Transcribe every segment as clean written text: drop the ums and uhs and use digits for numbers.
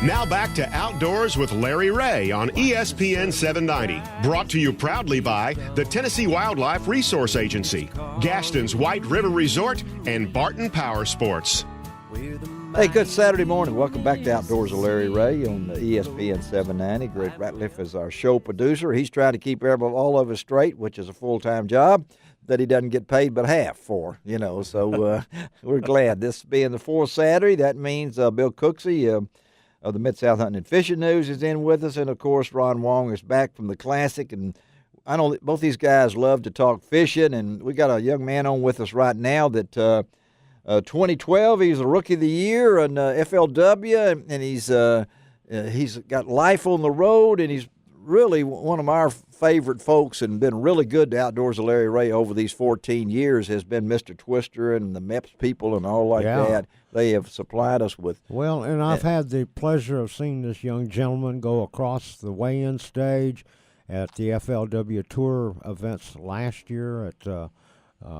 Now back to Outdoors with Larry Ray on ESPN 790. Brought to you proudly by the Tennessee Wildlife Resource Agency, Gaston's White River Resort, and Barton Power Sports. Hey, good Saturday morning. Welcome back to Outdoors with Larry Ray on ESPN 790. Greg Ratliff is our show producer. He's trying to keep all of us straight, which is a full-time job that he doesn't get paid but half for, so we're glad. This being the fourth Saturday, that means Bill Cooksey of the Mid-South Hunting and Fishing News is in with us, and, of course, Ron Wong is back from the Classic, and I know that both these guys love to talk fishing, and we got a young man on with us right now that 2012, he's the Rookie of the Year in FLW, and he's got life on the road, and he's really one of our favorite folks and been really good to Outdoors with Larry Ray over these 14 years has been Mr. Twister and the MEPS people and all like that. They have supplied us with. Well, and I've had the pleasure of seeing this young gentleman go across the weigh-in stage at the FLW Tour events last year at, I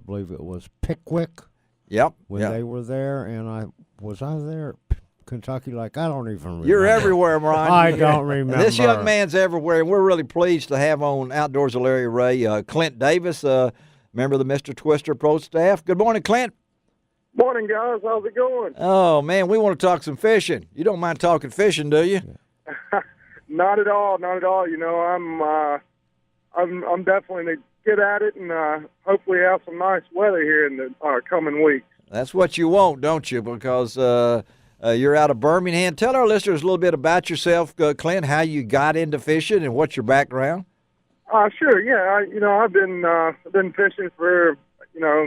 believe it was Pickwick. Yep. When they were there, and I was there at Kentucky, I don't even remember. You're everywhere, Ron. I don't remember. This young man's everywhere, and we're really pleased to have on Outdoors with Larry Ray, Clent Davis, member of the Mr. Twister Pro staff. Good morning, Clent. Morning, guys. How's it going? Oh, man, we want to talk some fishing. You don't mind talking fishing, do you? Not at all. Not at all. I'm definitely get at it and hopefully have some nice weather here in the coming weeks. That's what you want, don't you? Because you're out of Birmingham. Tell our listeners a little bit about yourself, Clint, how you got into fishing and what's your background. Sure. Yeah. I've been fishing for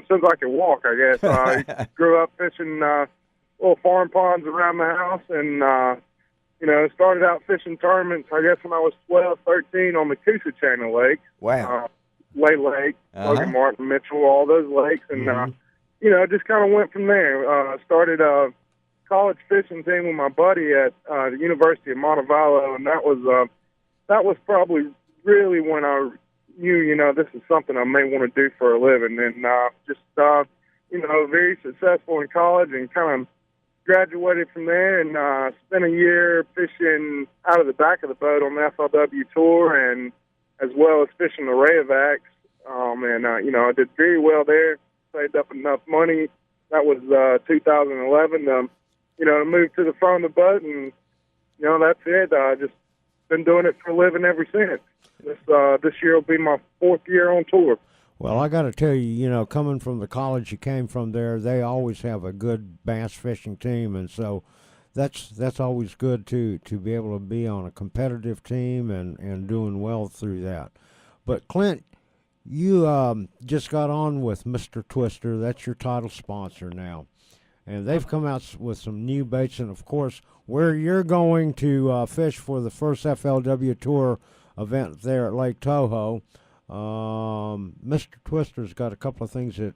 since I could walk. I guess I grew up fishing little farm ponds around the house, and started out fishing tournaments. I guess when I was 12, 13 on the Coosa Chain of Lakes. Wow. Lay Lake, Logan Martin, Mitchell, all those lakes, and just kind of went from there. Started a college fishing team with my buddy at the University of Montevallo, and that was probably really when I knew, this is something I may want to do for a living. And very successful in college, and kind of graduated from there, and spent a year fishing out of the back of the boat on the FLW tour, and as well as fishing the Rayovacs. I did very well there, saved up enough money. That was 2011 to move to the front of the boat, and, that's it. I just been doing it for a living ever since. This year will be my fourth year on tour. Well, I got to tell you, coming from the college you came from there, they always have a good bass fishing team, and so that's always good to be able to be on a competitive team and doing well through that. But Clint, you just got on with Mr. Twister. That's your title sponsor now, and they've come out with some new baits, and of course, where you're going to fish for the first FLW Tour event there at Lake Toho. Mr. Twister's got a couple of things that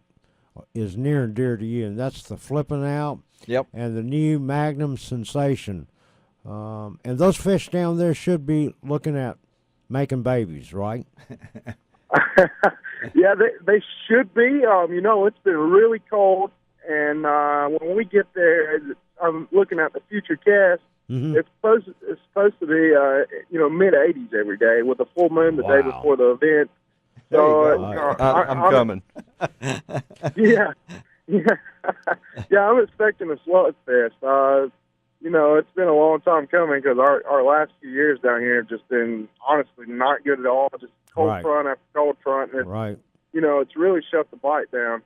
is near and dear to you, and that's the flipping out. Yep. And the new Magnum Sensation. And those fish down there should be looking at making babies, right? Yeah, they should be. It's been really cold, and when we get there, I'm looking at the future cast. Mm-hmm. It's supposed to be mid-80s every day with a full moon the day before the event. So I'm coming. Yeah. I'm expecting a slugfest. It's been a long time coming because our last few years down here have just been honestly not good at all. Just cold front after cold front. And it's really shut the bite down.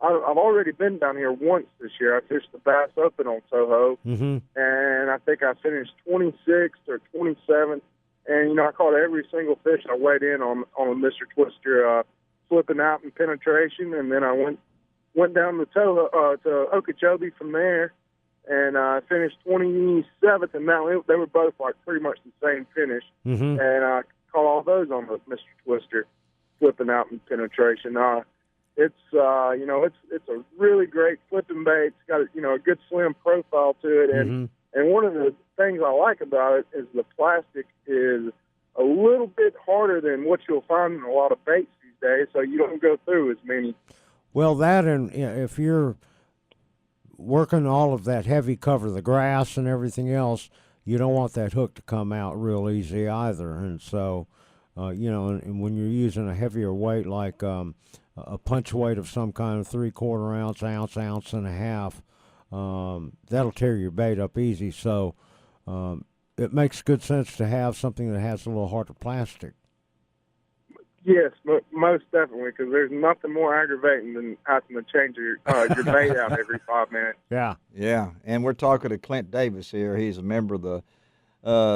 I've already been down here once this year. I fished the Bass Open on Soho, and I think I finished 26th or 27th. And, I caught every single fish I weighed in on Mr. Twister, flipping out and penetration. And then I went down to Okeechobee from there, and I finished 27th. And now they were both like pretty much the same finish. And I caught all those on the Mr. Twister, flipping out and penetration. It's a really great flipping bait. It's got a good slim profile to it, and one of the things I like about it is the plastic is a little bit harder than what you'll find in a lot of baits these days, so you don't go through as many. Well, that, and if you're working all of that heavy cover, the grass and everything else, you don't want that hook to come out real easy either. And so, and when you're using a heavier weight like a punch weight of some kind of 3/4 ounce, ounce and a half, that'll tear your bait up easy. So it makes good sense to have something that has a little harder plastic. Yes, most definitely, because there's nothing more aggravating than having to change your bait out every 5 minutes. Yeah. Yeah, and we're talking to Clent Davis here. He's a member of the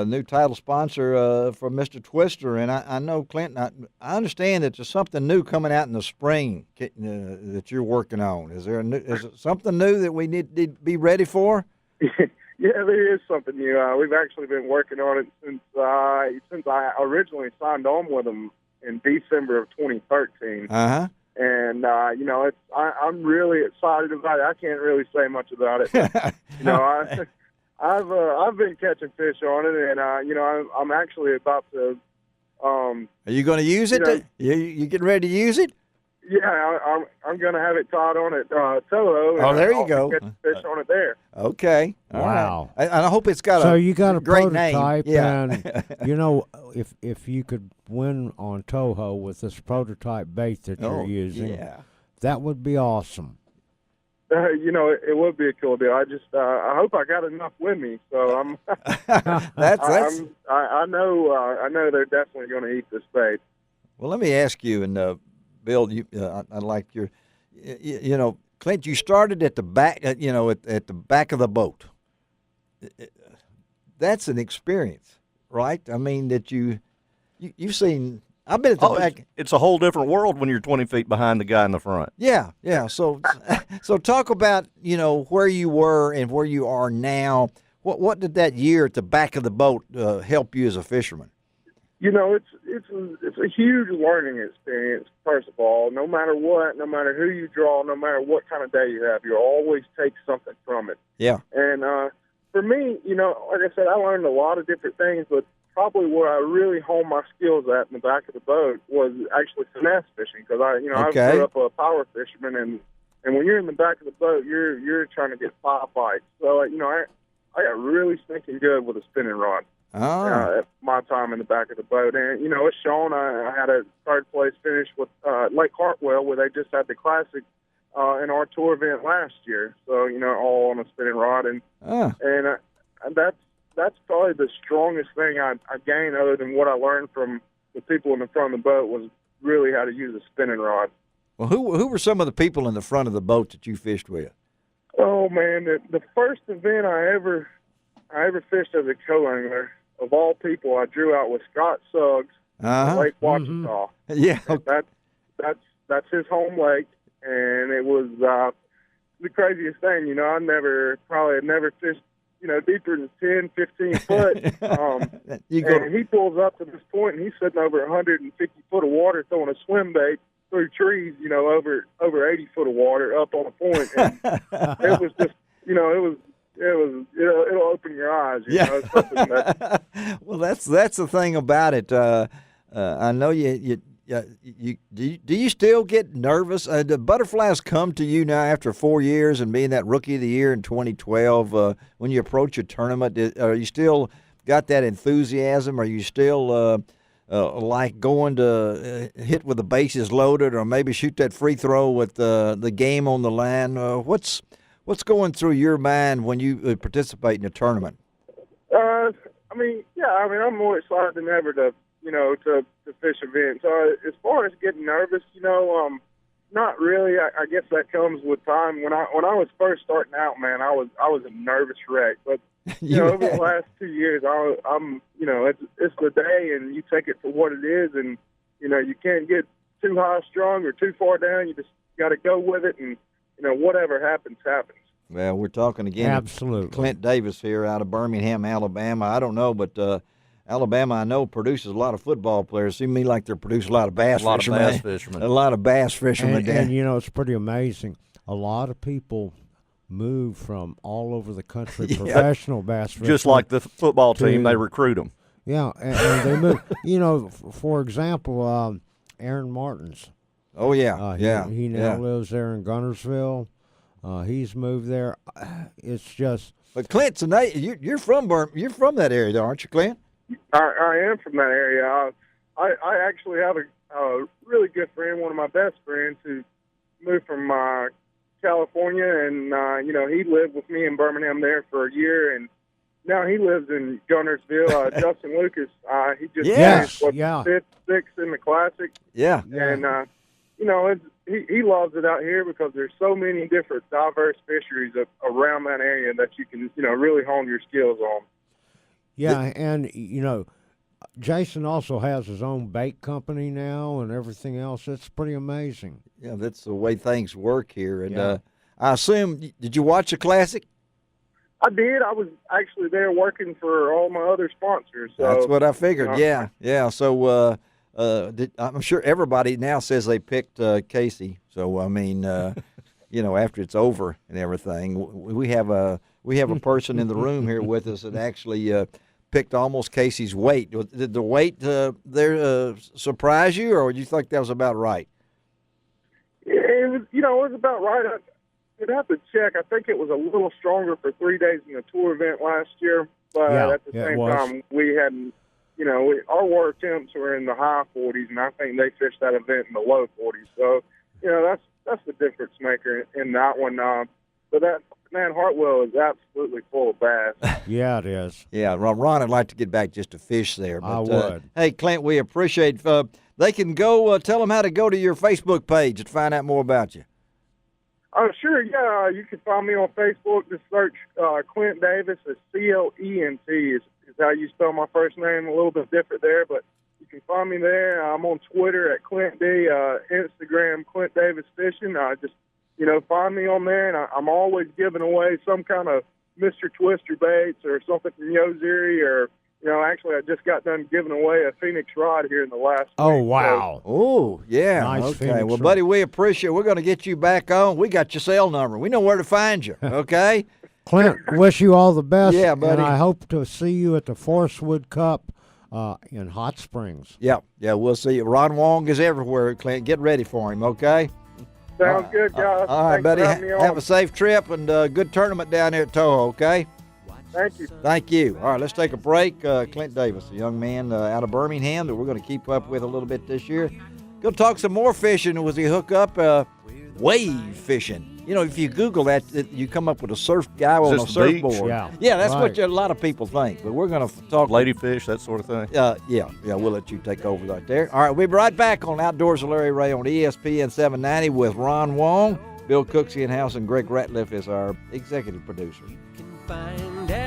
new title sponsor for Mr. Twister. And I know, Clent, I understand that there's something new coming out in the spring that you're working on. Is it something new that we need to be ready for? Yeah, there is something new. We've actually been working on it since I originally signed on with them in December of 2013. Uh-huh. And, I'm really excited about it. I can't really say much about it. But, I've been catching fish on it, and, I'm actually about to. Are you going to use it? You getting ready to use it? Yeah, I'm going to have it tied on at Toho. Oh, there you go. Catch fish on it there. Okay. Wow. Right. I hope it's got so you got a great prototype, name. Yeah. And if you could win on Toho with this prototype bait that you're using, that would be awesome. It would be a cool deal. I hope I got enough with me. So I'm. I know they're definitely going to eat this bait. Well, let me ask you, and Bill, I like your, Clent, you started at the back, at the back of the boat. That's an experience, right? I mean, that you've seen. I've been at the back. It's a whole different world when you're 20 feet behind the guy in the front. Yeah. So talk about where you were and where you are now. What did that year at the back of the boat help you as a fisherman? It's a huge learning experience. First of all, no matter what, no matter who you draw, no matter what kind of day you have, you'll always take something from it. Yeah. And for me, like I said, I learned a lot of different things, but probably where I really honed my skills at in the back of the boat was actually finesse fishing, because I grew up a power fisherman, and when you're in the back of the boat, you're trying to get 5 bites. So I got really stinking good with a spinning rod. At my time in the back of the boat. And, it's shown. I had a third place finish with Lake Hartwell, where they just had the Classic in our tour event last year. So, all on a spinning rod. And that's probably the strongest thing I gained, other than what I learned from the people in the front of the boat, was really how to use a spinning rod. Well, who were some of the people in the front of the boat that you fished with? Oh, man, the first event I ever fished as a co-angler, of all people, I drew out with Scott Suggs, Lake Ouachita. Yeah, that's his home lake, and it was the craziest thing. I had never fished, deeper than 10, 15 foot. And he pulls up to this point, and he's sitting over 150 foot of water throwing a swim bait through trees, over 80 foot of water up on a point. And it was just, it'll open your eyes. Well, that's the thing about it. I know you do you still get nervous? The butterflies come to you now after 4 years and being that Rookie of the Year in 2012. When you approach a tournament, are you still got that enthusiasm? Are you still like going to hit with the bases loaded, or maybe shoot that free throw with the game on the line? What's going through your mind when you participate in a tournament? I'm more excited than ever to fish events. As far as getting nervous, not really. I guess that comes with time. When I was first starting out, man, I was a nervous wreck. But over the last 2 years, it's the day, and you take it for what it is, and you can't get too high strung or too far down. You just got to go with it, and whatever happens, happens. Well, we're talking again. Absolutely. Clent Davis here out of Birmingham, Alabama. I don't know, but Alabama, I know, produces a lot of football players. Seem to me like they're producing a lot of bass fishermen. A lot of bass fishermen. And it's pretty amazing. A lot of people move from all over the country, professional bass fishermen. Just like the football team, they recruit them. Yeah, and they move. For example, Aaron Martins. Oh, yeah. He now lives there in Gunnersville. He's moved there. It's just But Clent's you're from you're from that area, aren't you, Clent? I am from that area. I actually have a really good friend, one of my best friends, who moved from California, and he lived with me in Birmingham there for a year, and now he lives in Gunnersville. Justin Lucas, he just Yes, finished yeah. fifth, sixth in the Classic, Yeah. and he loves it out here because there's so many different diverse fisheries around that area that you can really hone your skills on. yeah, and Jason also has his own bait company now and everything else. It's pretty amazing. Yeah, that's the way things work here. And Yeah. I assume, did you watch the Classic? I did. I was actually there working for all my other sponsors. So, That's what I figured. Yeah. Yeah. So I'm sure everybody now says they picked Casey. So I mean, after it's over and everything, we have a person in the room here with us that actually picked almost Casey's weight. Did the weight there surprise you, or do you think that was about right? It was, it was about right. I'd have to check. I think it was a little stronger for 3 days in the tour event last year, but at the same time, we hadn't. Our water temps were in the high 40s, and I think they fished that event in the low 40s. So, that's the difference maker in that one. But that man Hartwell is absolutely full of bass. Yeah, it is. Yeah, Ron, I'd like to get back just to fish there. But, I would. Hey, Clent, we appreciate. They can go. Tell them how to go to your Facebook page and find out more about you. Oh, sure, yeah. You can find me on Facebook. Just search Clent Davis. It's Clent is how you spell my first name. A little bit different there, but you can find me there. I'm on Twitter at Clent D, Instagram Clent Davis Fishing. Just find me on there, and I'm always giving away some kind of Mr. Twister baits or something from Yozeri, or actually I just got done giving away a Phoenix rod here in the last Oh, week. wow. Oh, yeah. Nice okay. Phoenix Well, rod. buddy, we appreciate it. We're going to get you back on. We got your cell number. We know where to find you, okay? Clint, wish you all the best. Yeah, buddy. And I hope to see you at the Forestwood Cup in Hot Springs. Yeah, we'll see you. Ron Wong is everywhere, Clint. Get ready for him, okay? Sounds good, guys. All right, Thanks buddy. for having me on. Have a safe trip and good tournament down there at Toho, okay? Thank you. Thank you. All right, let's take a break. Clent Davis, a young man out of Birmingham that we're going to keep up with a little bit this year. Go talk some more fishing as we hook up wave fishing. If you Google that, you come up with a surf guy on a this the beach? surfboard. Yeah. That's what Right. a lot of people think. But we're going to talk. Ladyfish, that sort of thing. Yeah, we'll let you take over right there. All right, we'll be right back on Outdoors with Larry Ray on ESPN 790 with Ron Wong, Bill Cooksey in house, and Greg Ratliff is our executive producer. Find out